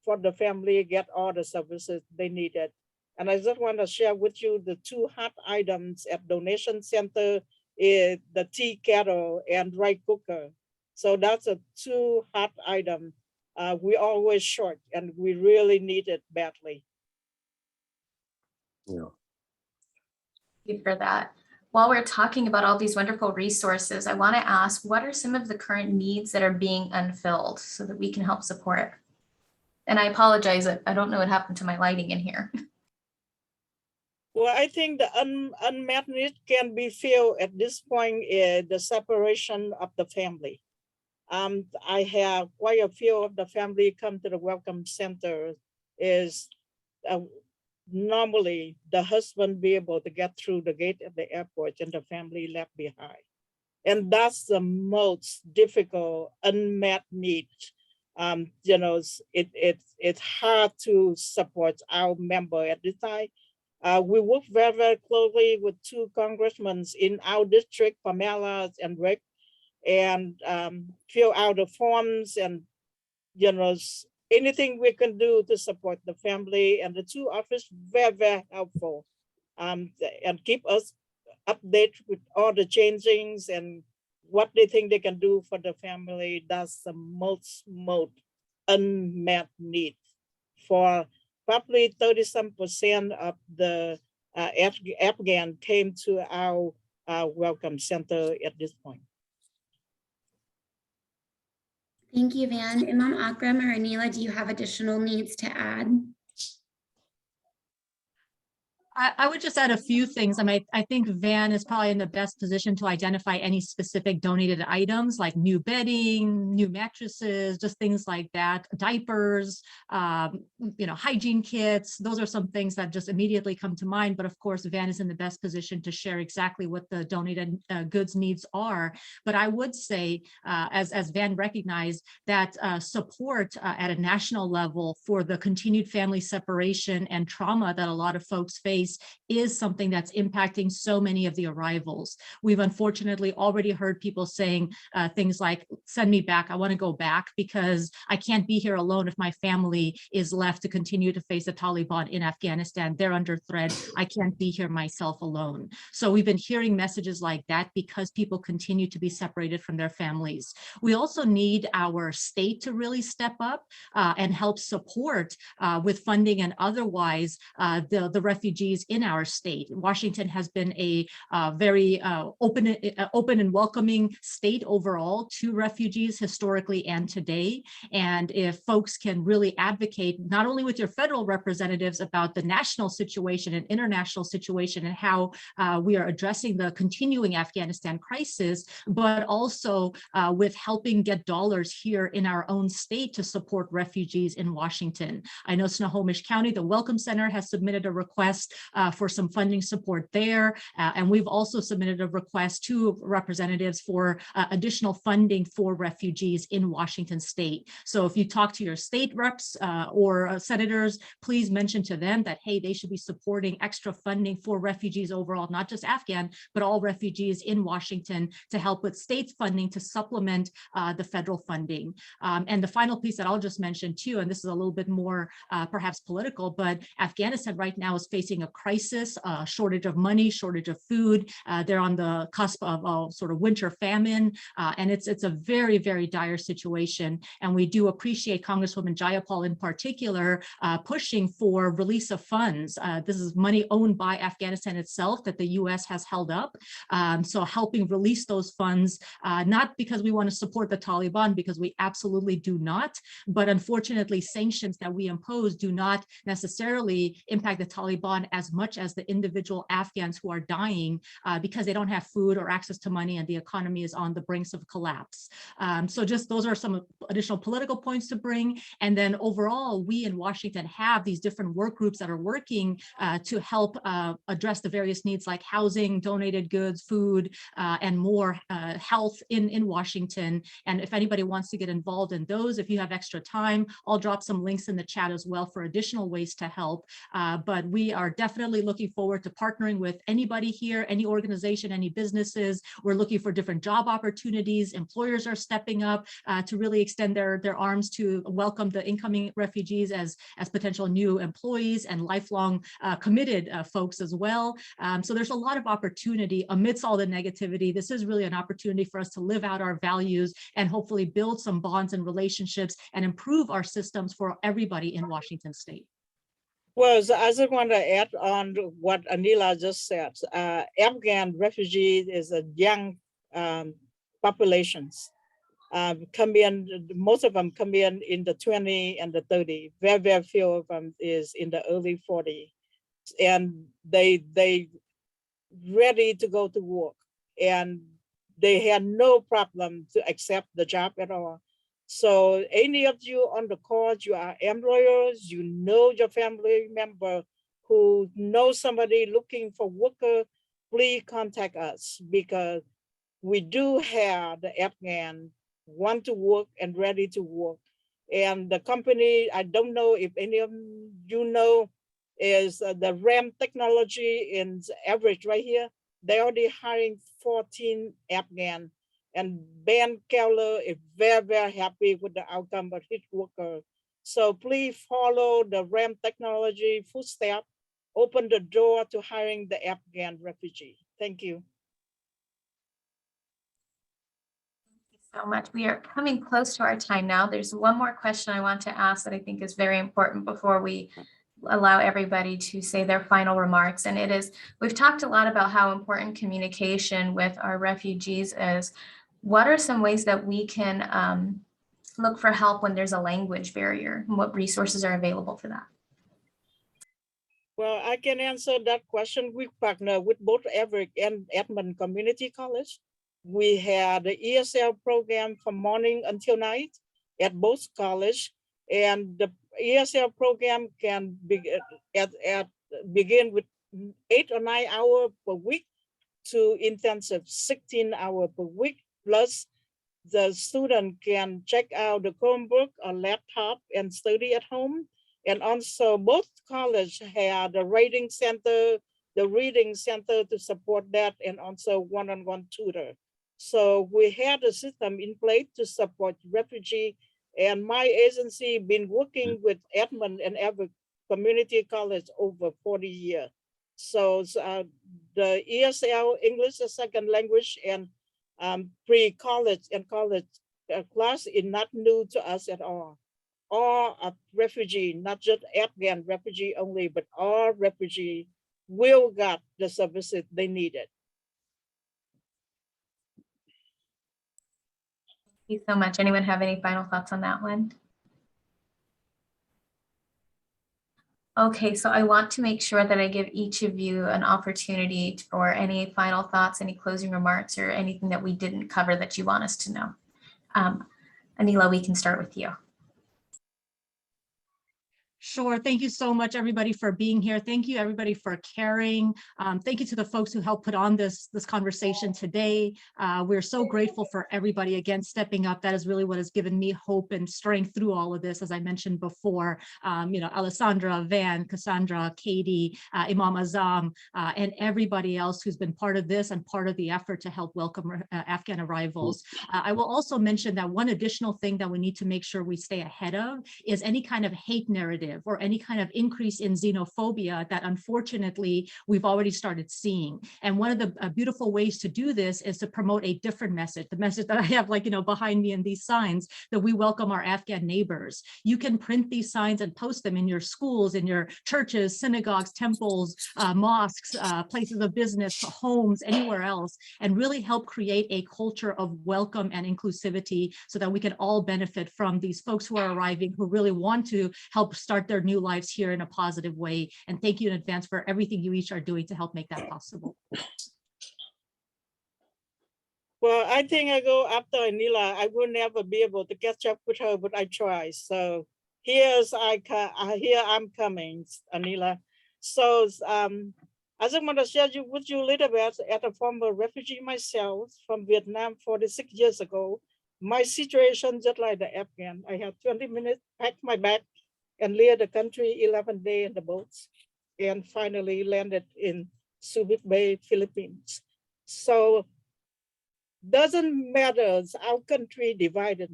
for the family get all the services they needed. And I just want to share with you the 2 hot items at donation center is the tea kettle and rice cooker. So that's a 2 hot item. We always short and we really need it badly. Yeah. Thank you for that. While we're talking about all these wonderful resources, I want to ask, what are some of the current needs that are being unfilled so that we can help support? And I apologize, I don't know what happened to my lighting in here. Well, I think the unmet need can be filled at this point is the separation of the family. I have quite a few of the family come to the Welcome Center is normally the husband be able to get through the gate at the airport and the family left behind. And that's the most difficult unmet need. You know, it's hard to support our member at this time. We work very, very closely with 2 congressmen in our district, Pamela and Rick, and fill out the forms and, you know, anything we can do to support the family. And the 2 offices very, very helpful and keep us updated with all the changings and what they think they can do for the family. That's the most unmet need for probably 30% of the Afghan came to our Welcome Center at this point. Thank you, Van. Imam Akram or Aneelah, do you have additional needs to add? I would just add a few things. I mean, I think Van is probably in the best position to identify any specific donated items like new bedding, new mattresses, just things like that, diapers, hygiene kits. Those are some things that just immediately come to mind. But of course, Van is in the best position to share exactly what the donated goods needs are. But I would say, as Van recognized, that support at a national level for the continued family separation and trauma that a lot of folks face is something that's impacting so many of the arrivals. We've unfortunately already heard people saying things like, send me back, I want to go back because I can't be here alone if my family is left to continue to face the Taliban in Afghanistan. They're under threat. I can't be here myself alone. So we've been hearing messages like that because people continue to be separated from their families. We also need our state to really step up and help support with funding and otherwise the refugees in our state. Washington has been a very open and welcoming state overall to refugees historically and today. And if folks can really advocate not only with your federal representatives about the national situation and international situation and how we are addressing the continuing Afghanistan crisis, but also with helping get dollars here in our own state to support refugees in Washington. I know Snohomish County, the Welcome Center, has submitted a request for some funding support there. And we've also submitted a request to representatives for additional funding for refugees in Washington state. So if you talk to your state reps or senators, please mention to them that, hey, they should be supporting extra funding for refugees overall, not just Afghan, but all refugees in Washington to help with state funding to supplement the federal funding. And the final piece that I'll just mention too, and this is a little bit more perhaps political, but Afghanistan right now is facing a crisis, shortage of money, shortage of food. They're on the cusp of sort of winter famine, and it's a very, very dire situation. And we do appreciate Congresswoman Jayapal in particular pushing for release of funds. This is money owned by Afghanistan itself that the U.S. has held up. So helping release those funds, not because we want to support the Taliban, because we absolutely do not, but unfortunately sanctions that we impose do not necessarily impact the Taliban as much as the individual Afghans who are dying because they don't have food or access to money and the economy is on the brinks of collapse. So just those are some additional political points to bring. And then overall, we in Washington have these different work groups that are working to help address the various needs like housing, donated goods, food, and more, health in Washington. And if anybody wants to get involved in those, if you have extra time, I'll drop some links in the chat as well for additional ways to help. But we are definitely looking forward to partnering with anybody here, any organization, any businesses. We're looking for different job opportunities. Employers are stepping up to really extend their arms to welcome the incoming refugees as potential new employees and lifelong committed folks as well. So there's a lot of opportunity amidst all the negativity. This is really an opportunity for us to live out our values and hopefully build some bonds and relationships and improve our systems for everybody in Washington state. Well, so I just want to add on to what Aneelah just said. Afghan refugees is a young populations. Come in, most of them come in the 20 and the 30. Very, very few of them is in the early 40s. And they ready to go to work. And they had no problem to accept the job at all. So any of you on the call, you are employers, you know your family member who knows somebody looking for worker, please contact us because we do have the Afghan want to work and ready to work. And the company, I don't know if any of you know, is the RAM technology in average right here. They're already hiring 14 Afghan. And Ben Keller is very, very happy with the outcome of his worker. So please follow the RAM technology footstep, open the door to hiring the Afghan refugee. Thank you. Thank you so much. We are coming close to our time now. There's one more question I want to ask that I think is very important before we allow everybody to say their final remarks. And it is, we've talked a lot about how important communication with our refugees is. What are some ways that we can look for help when there's a language barrier and what resources are available for that? Well, I can answer that question. We partner with both Everett and Edmond Community College. We had the ESL program from morning until night at both college, and the ESL program can begin with 8 or 9 hours per week to intensive 16 hours per week. Plus, the student can check out the Chromebook or laptop and study at home. And also both colleges had a reading center to support that, and also one-on-one tutor. So we had a system in place to support refugee, and my agency been working with Edmond and Everett Community College over 40 years. So the ESL, English as second language, and pre-college and college class is not new to us at all. All of refugee, not just Afghan refugee only, but all refugee will get the services they needed. Thank you so much. Anyone have any final thoughts on that one? Okay, so I want to make sure that I give each of you an opportunity for any final thoughts, any closing remarks, or anything that we didn't cover that you want us to know. Aneelah, we can start with you. Sure. Thank you so much, everybody, for being here. Thank you, everybody, for caring. Thank you to the folks who helped put on this conversation today. We're so grateful for everybody, again, stepping up. That is really what has given me hope and strength through all of this, as I mentioned before. Alessandra, Van, Cassandra, Katie, Imam Azam, and everybody else who's been part of this and part of the effort to help welcome Afghan arrivals. I will also mention that one additional thing that we need to make sure we stay ahead of is any kind of hate narrative or any kind of increase in xenophobia that unfortunately we've already started seeing. And one of the beautiful ways to do this is to promote a different message, the message that I have behind me in these signs, that we welcome our Afghan neighbors. You can print these signs and post them in your schools, in your churches, synagogues, temples, mosques, places of business, homes, anywhere else, and really help create a culture of welcome and inclusivity so that we can all benefit from these folks who are arriving, who really want to help start their new lives here in a positive way. And thank you in advance for everything you each are doing to help make that possible. Well, I think I go after Aneelah. I will never be able to catch up with her, but I try. So here I'm coming, Aneelah. So I just want to share with you a little bit. As a former refugee myself from Vietnam 46 years ago, my situation just like the Afghan. I had 20 minutes, packed my bag, and leave the country 11 days in the boats, and finally landed in Subic Bay, Philippines. So doesn't matter, our country divided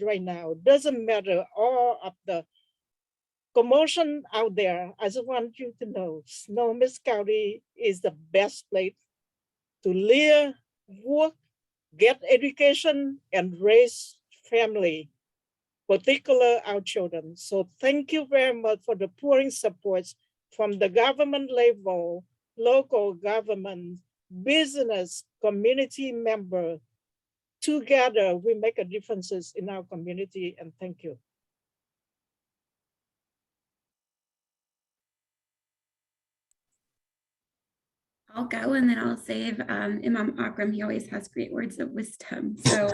right now. Doesn't matter all of the commotion out there. I just want you to know, Snohomish County is the best place to live, work, get education, and raise family, particularly our children. So thank you very much for the pouring support from the government level, local government, business, community member. Together, we make a difference in our community, and thank you. I'll go and then I'll save Imam Akram. He always has great words of wisdom. So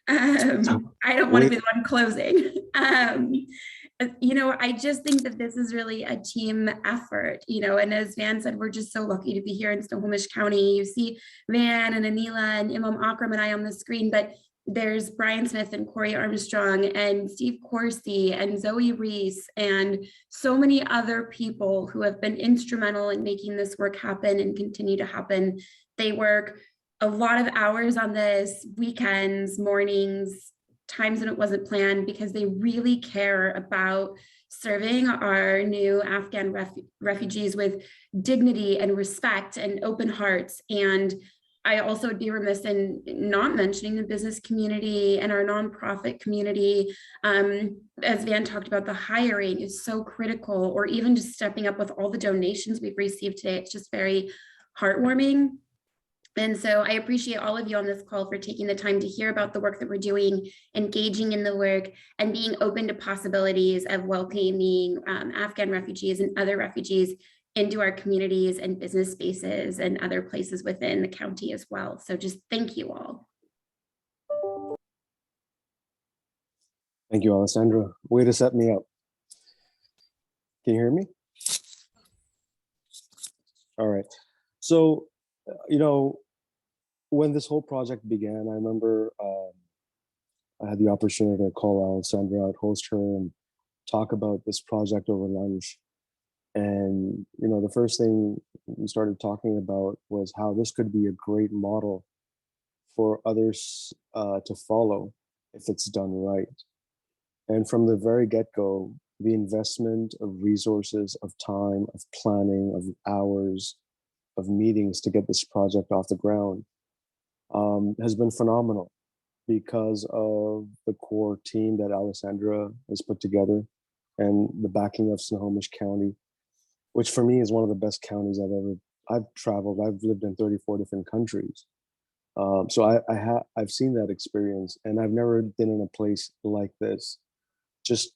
I don't want to be the one closing. I just think that this is really a team effort, and as Van said, we're just so lucky to be here in Snohomish County. You see Van and Aneelah and Imam Akram and I on the screen, but there's Brian Smith and Corey Armstrong and Steve Corsi and Zoe Reese and so many other people who have been instrumental in making this work happen and continue to happen. They work a lot of hours on this, weekends, mornings, times when it wasn't planned, because they really care about serving our new Afghan refugees with dignity and respect and open hearts. And I also would be remiss in not mentioning the business community and our nonprofit community. As Van talked about, the hiring is so critical, or even just stepping up with all the donations we've received today. It's just very heartwarming. And so I appreciate all of you on this call for taking the time to hear about the work that we're doing, engaging in the work, and being open to possibilities of welcoming Afghan refugees and other refugees into our communities and business spaces and other places within the county as well. So just thank you all. Thank you, Alessandra. Way to set me up. Can you hear me? All right. So, you know, when this whole project began, I remember I had the opportunity to call Alessandra out, host her, and talk about this project over lunch. And, you know, the first thing we started talking about was how this could be a great model for others to follow if it's done right. And from the very get-go, the investment of resources, of time, of planning, of hours, of meetings to get this project off the ground has been phenomenal because of the core team that Alessandra has put together and the backing of Snohomish County, which for me is one of the best counties I've traveled. I've lived in 34 different countries. So I've seen that experience, and I've never been in a place like this, just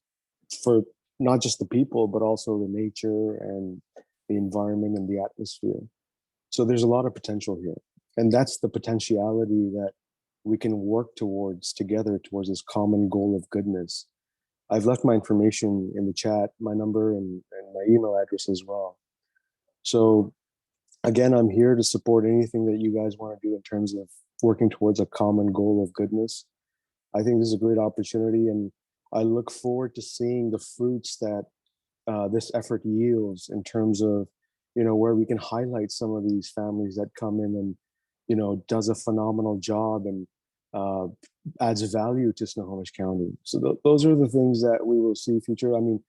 for not just the people, but also the nature and the environment and the atmosphere. So there's a lot of potential here. And that's the potentiality that we can work towards together towards this common goal of goodness. I've left my information in the chat, my number and my email address as well. So again, I'm here to support anything that you guys want to do in terms of working towards a common goal of goodness. I think this is a great opportunity, and I look forward to seeing the fruits that this effort yields in terms of, you know, where we can highlight some of these families that come in and, you know, does a phenomenal job and adds value to Snohomish County. So those are the things that we will see future. I mean,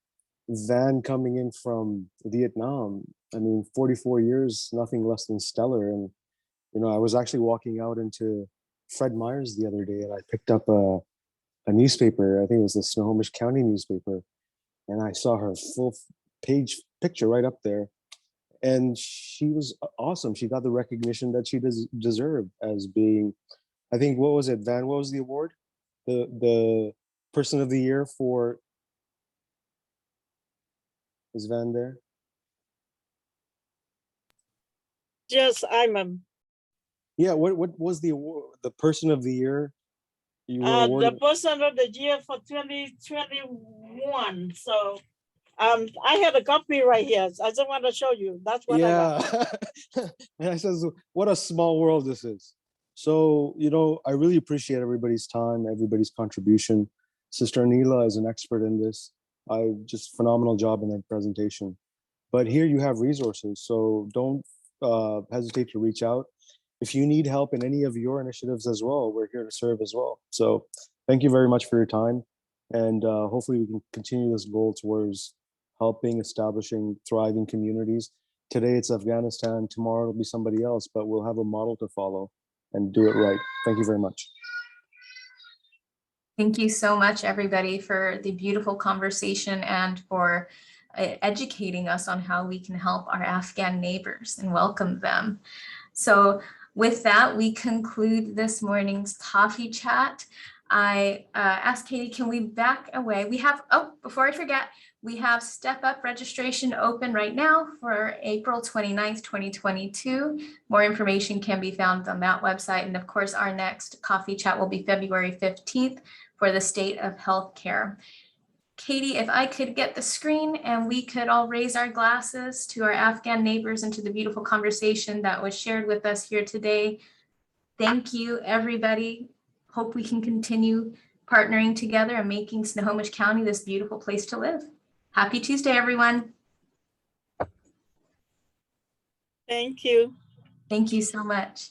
Van coming in from Vietnam, I mean, 44 years, nothing less than stellar. And, you know, I was actually walking out into Fred Meyer's the other day, and I picked up a newspaper. I think it was the Snohomish County newspaper. And I saw her full page picture right up there. And she was awesome. She got the recognition that she deserved as being, I think, what was it, Van? What was the award? The person of the year for, is Van there? Yes, I'm Yeah, what was the award? The person of the year you were the awarded? person of the year for 2021. So I had a copy right here. I just want to show you. That's what I got. Yeah. And I says, what a small world this is. So, you know, I really appreciate everybody's time, everybody's contribution. Sister Aneelah is an expert in this. Just phenomenal job in that presentation. But here you have resources, so don't hesitate to reach out. If you need help in any of your initiatives as well, we're here to serve as well. So thank you very much for your time. And hopefully we can continue this goal towards helping, establishing thriving communities. Today it's Afghanistan, tomorrow it'll be somebody else, but we'll have a model to follow and do it right. Thank you very much. Thank you so much, everybody, for the beautiful conversation and for educating us on how we can help our Afghan neighbors and welcome them. So with that, we conclude this morning's coffee chat. I asked Katie, can we back away? We have, oh, before I forget, we have Step Up registration open right now for April 29th, 2022. More information can be found on that website. And of course, our next coffee chat will be February 15th for the state of healthcare. Katie, if I could get the screen and we could all raise our glasses to our Afghan neighbors and to the beautiful conversation that was shared with us here today. Thank you, everybody. Hope we can continue partnering together and making Snohomish County this beautiful place to live. Happy Tuesday, everyone. Thank you. Thank you so much.